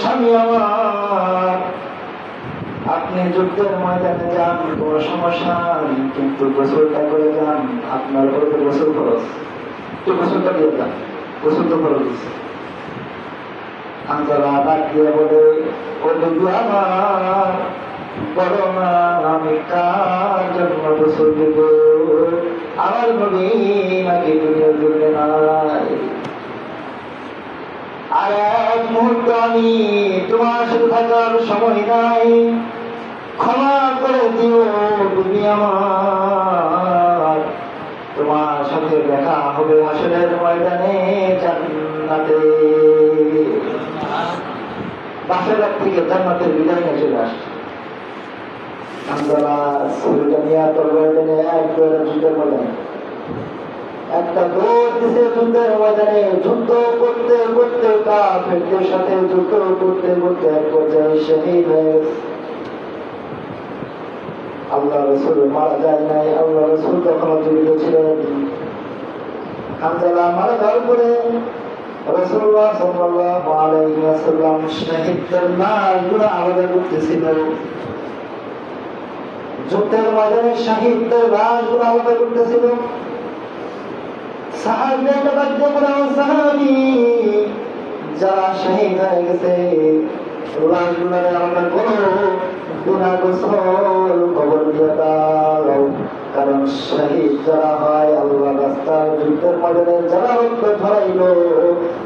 স্বামী আমার, আপনি যুদ্ধের ময়দানে যান, কোন সমস্যা নেই, কিন্তু গোসলটা করে যান, আপনার উপরে তো গোসল খরচ, তো গোসলটা দিয়ে যান, গোসল তো খরচ। হানজালা ডাক দিয়ে বলে, ও বন্ধু আমার, বলো না আমি কার জন্য গোসল দেব? আমার নবী নাকি দুনিয়ার জন্য নাই। আর এক মুহূর্ত আমি তোমার সাথে থাকার সময় নাই, ক্ষমা করে দিও তুমি আমার, তোমার সাথে দেখা হবে হাসরের ময়দানে জান্নাতে। বাসের থেকে জান্নাতের বিদায় নিয়ে চলে আসছে। হানজালা ছুরিটা নিয়ে তরবারিটা নিয়ে একবার যুদ্ধের ময়দানে একটা দৌড় দিছে, যুদ্ধের ময়দানে যুদ্ধ করতে করতে কাফেরদের সাথে যুদ্ধ করতে করতে এক পর্যায়ে শহীদ হয়ে গেছে। আল্লাহ রাসূল মারা যায় নাই, আল্লাহ রাসূল তখনও জীবিত ছিলেন। হানজালা মারা যাওয়ার পরে রাসূলুল্লাহ সাল্লাল্লাহু আলাইহি ওয়াসাল্লাম শহীদদের নামগুলো আলাদা করতেছিল। যুদ্ধের ময়দানে শহীদদের লাশগুলো আলাদা করতেছিল। যারা শহীদ হয়ে গেছে লাশগুলো আলাদা করো, গুনাহ গোসল খবর দিয়ে দাও। কারণ শহীদ যারা হয় আল্লাহ রাস্তায় যুদ্ধের ময়দানে যারা রক্ত ঝরাইল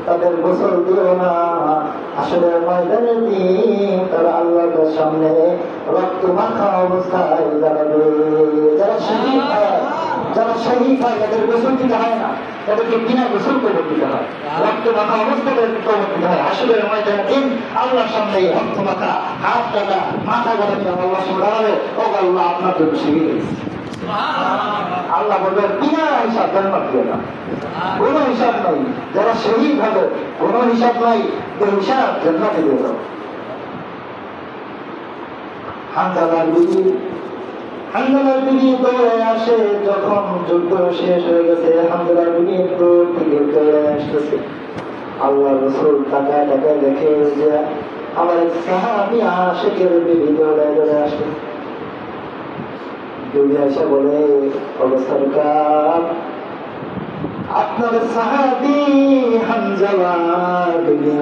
তাদের গোসল দিও না। আসলে ময়দানের দিন তারা আল্লাহর সামনে রক্ত মাখা অবস্থায় দাঁড়াবে। যারা শহীদ হয়, যারা শহীদ হয় তাদের গোসল দিতে হয় না, তাদেরকে বিনা গোসল করে দিতে হয়, রক্ত মাখা অবস্থায় কবর দিতে হয়। আসলে ময়দানের দিন আল্লাহর সামনে রক্ত মাখা হাত কাটা মাথা কাটা দিয়ে আল্লাহ সামনে দাঁড়াবে, ও আল্লাহ আপনার জন্য শহীদ হয়েছে। আল্লাহ বলবেন বিনা হিসাব জান্নাত দিয়ে দাও, কোন হিসাব নাই। যারা শহীদ হবে কোন হিসাব নাই, হিসাব জান্নাতে দিয়ে দাও। হানজালার বিবি দৌড়ে আসে, যখন যুদ্ধ শেষ হয়ে গেছে হানজালার বিবি দৌড় থেকে দৌড়ে আসতেছে। আল্লাহ রাসূল তাকায় তাকায় দেখে যে আমার এক সাহাবী আশিকের বিবি দৌড়ে দৌড়ে আসে। এসে বলে, সরকার আপনার সাহাবী হানজালা বিবি,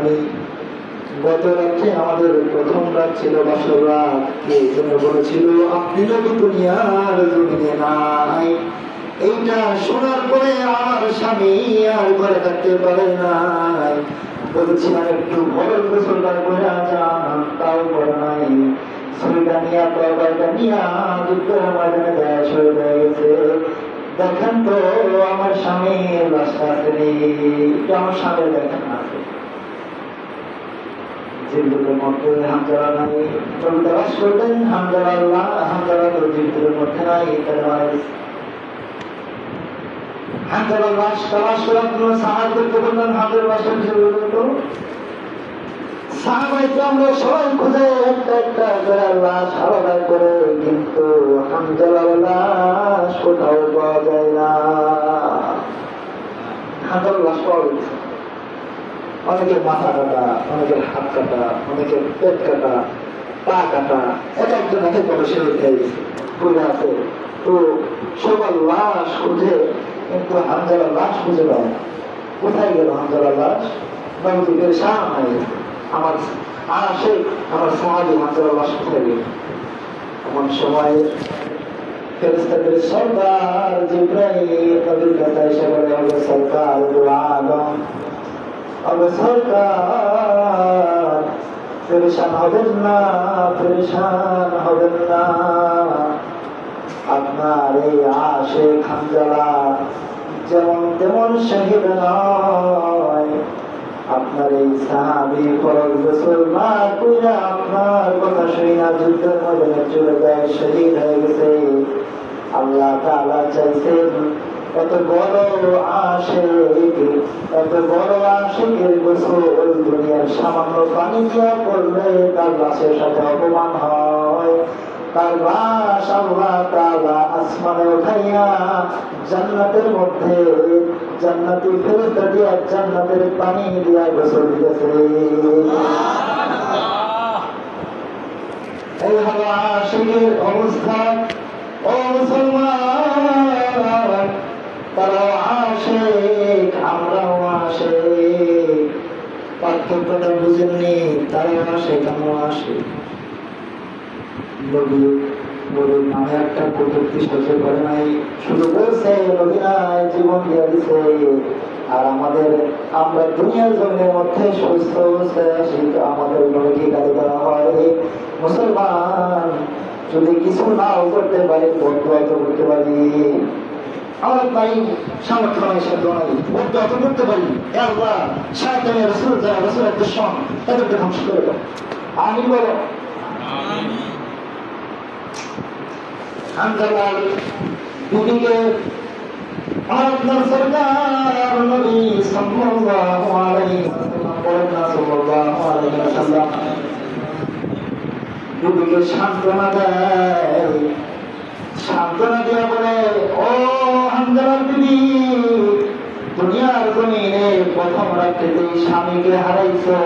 গত রাত্রে আমাদের প্রথম রাত ছিল বাসর রাত, কে জন্য বলেছিল আপনি নবী দুনিয়ার জমিনে নাই। এইটা শোনার পরে আমার স্বামী আর ঘরে থাকতে পারে নাই। বলেছিলাম একটু বড় গোসলটা করে যান, তাও করে নাই। ছুরিটা নিয়ে তরবারিটা নিয়ে যুদ্ধের ময়দানে দেশ হয়ে গেছে। দেখেন তো আমার স্বামীর লাশটা আছে, আমার স্বামীর দেখেন আছে জীবিতের মধ্যে, হানজালা নাই। কবিতা বাস করতেন হানজালা জীবিতের মধ্যে নাই। হানজালার লাশ তালাশ করার জন্য সাহায্য করলেন, হানজালার লাশের আমরা সবাই খুঁজে একটা একটা করে লাশ আলাদা করে, কিন্তু হানজালার লাশ কোথাও পাওয়া যায় না। হানজালার লাশ পাওয়া গেছে, অনেকের মাথা কাটা, অনেকের হাত কাটা, অনেকের পেট কাটা, পা কাটা, এক একজন একে করে শহীদ হয়ে পড়ে আছে। তো সবার লাশ খুঁজে, কিন্তু হানজালার লাশ খুঁজে পায় না। কোথায় গেল হানজালার লাশ? নবী পেরেশান হয়ে গেছে, আমার আমার সাহাবী হানজালার লাশ কোথায় গেল? এমন সময় ফেরেশতাদের সরদার জিবরাইল নবীর কাছে এসে বলে, হবে সরকার আলম, হবে সরকার পেরেশান হবেন না, পেরেশান হবেন না। আপনার এই আশিক হানজালা যেমন তেমন শহীদ নয়, আপনার এই সাহাবী ফরজ গোসল না কইরা আপনার কথা শুনে না যুদ্ধের ময়দানে চলে যায়, শহীদ হয়ে গেছে। আল্লাহ তাআলা চাইছেন এত বড় আশিক, এত বড় আশিকের গোসল দুনিয়ার সামান্য পানি দিয়া করলে তার লাশের সাথে অপমান হয়। তার লাশ আল্লাহ তাআলা আসমানে উঠাইয়া জান্নাতের মধ্যে জান্নাতি ফেরেশতা দিয়া জান্নাতের পানি দিয়া গোসল দিতেছে। এই হলো আশিকের অবস্থা। ও মুসলমান, তারাও আশিক, আমরাও আশিক। পার্থক্যটা বুঝেননি? তারাও আশিক, আমরাও আশিক। নবী নামে একটা কটূক্তি সহ্য করে নাই, শুধু বলছে নবী নাই, জীবন দিয়ে দিছে। আর আমরা দুনিয়ার জমিনের মধ্যে সুস্থ অবস্থায় আসি, আমাদের নবীকে গালি দেওয়া হয়। মুসলমান, যদি কিছু নাও করতে পারি, বদুয়া তো করতে পারি। আমার তাই সামর্থ্য নয়, সাধ্য নয়, বদুয়া তো করতে পারি। আল্লাহ শয়তানের রাসূল যারা রাসূলের দুশমন, তাদেরকে ধ্বংস করে দাও। আমিন বলো। হানজালার বিবিকে আপনার সরকার নবী সাল্লাল্লাহু আলাইহি ওয়াসাল্লাম বলেন না, সাল্লাল্লাহু আলাইহি ওয়াসাল্লাম বিবিকে সান্ত্বনা দেয়। সান্ত্বনা দিয়ে বলে, ও হানজালার বিবি, দুনিয়ার জমিনে প্রথম রাত্রিতে স্বামীকে হারাইছো,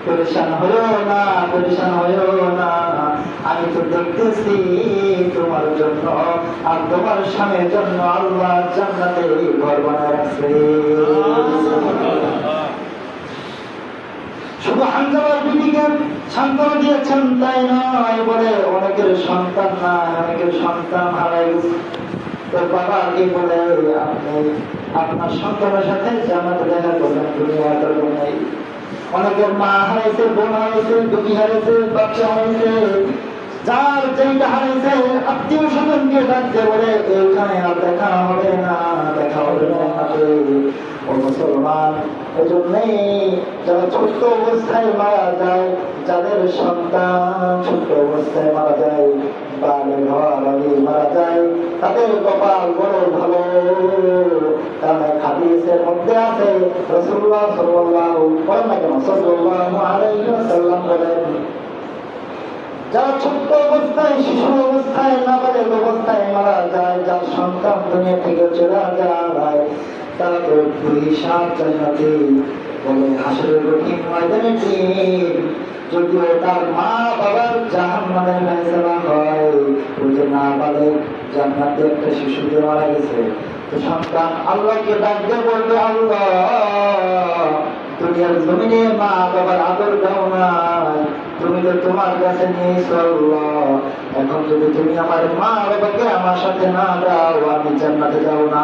পরেশান হইও না, পরেশান হইও না। আমি তো দেখতেছি তোমার জন্য আর তোমার স্বামীর জন্য আল্লাহ জান্নাতে ঘর বানায় রাখছে। শুধু হানজালার বিবিকে সান্ত্বনা দিয়েছেন তাই নয়, বলে অনেকের সন্তান নাই, অনেকের সন্তান হারাই গেছে। তোর বাবাকে বলে, আপনি আপনার সন্তানের সাথে জান্নাতে দেখা করবেন, দুনিয়ার দরকার নাই। অনেকের মা হারাইছে, বোন হারাইছে, দুঃখী হারাইছে, বাচ্চা হারাইছে, যার যেটা হারাইছে আত্মীয় স্বজনকে ডাকতে বলে, এখানে আর দেখা হবে না, দেখা হবে না। ও মুসলমান, এই জন্যই যারা ছোট্ট অবস্থায় মারা যায়, যাদের সন্তান ছোট্ট অবস্থায় মারা যায়, বালের হওয়ার আগে মারা যায়, তাদের কপাল বড় ভালো। কারণ হাদিসের মধ্যে আছে, রাসূলুল্লাহ সাল্লাল্লাহু আলাইহি ওয়াসাল্লাম বলেন, যারা ছোট্ট অবস্থায়, শিশু অবস্থায়, নাবালেগ অবস্থায় মারা যায়, যার সন্তান দুনিয়া থেকে চলে যায়, তারা তো 2 জান্নাতে বলে। হাসরের কঠিন ময়দানে যদিও তার মা বাবার জাহান্নামের ফয়সালা হয়, ওই যে নাবালেগ জান্নাতে একটা শিশু দিয়ে মারা গেছে, তো সন্তান আল্লাহকে ডাকতে বলবে, আল্লাহ দুনিয়ার জমিনে মা বাবার আদর দাও না, তুমি তো তোমার কাছে নিয়েছো আল্লাহ, এখন যদি তুমি আমার মা বাবাকে আমার সাথে না দাও, আমি জান্নাতে যাব না।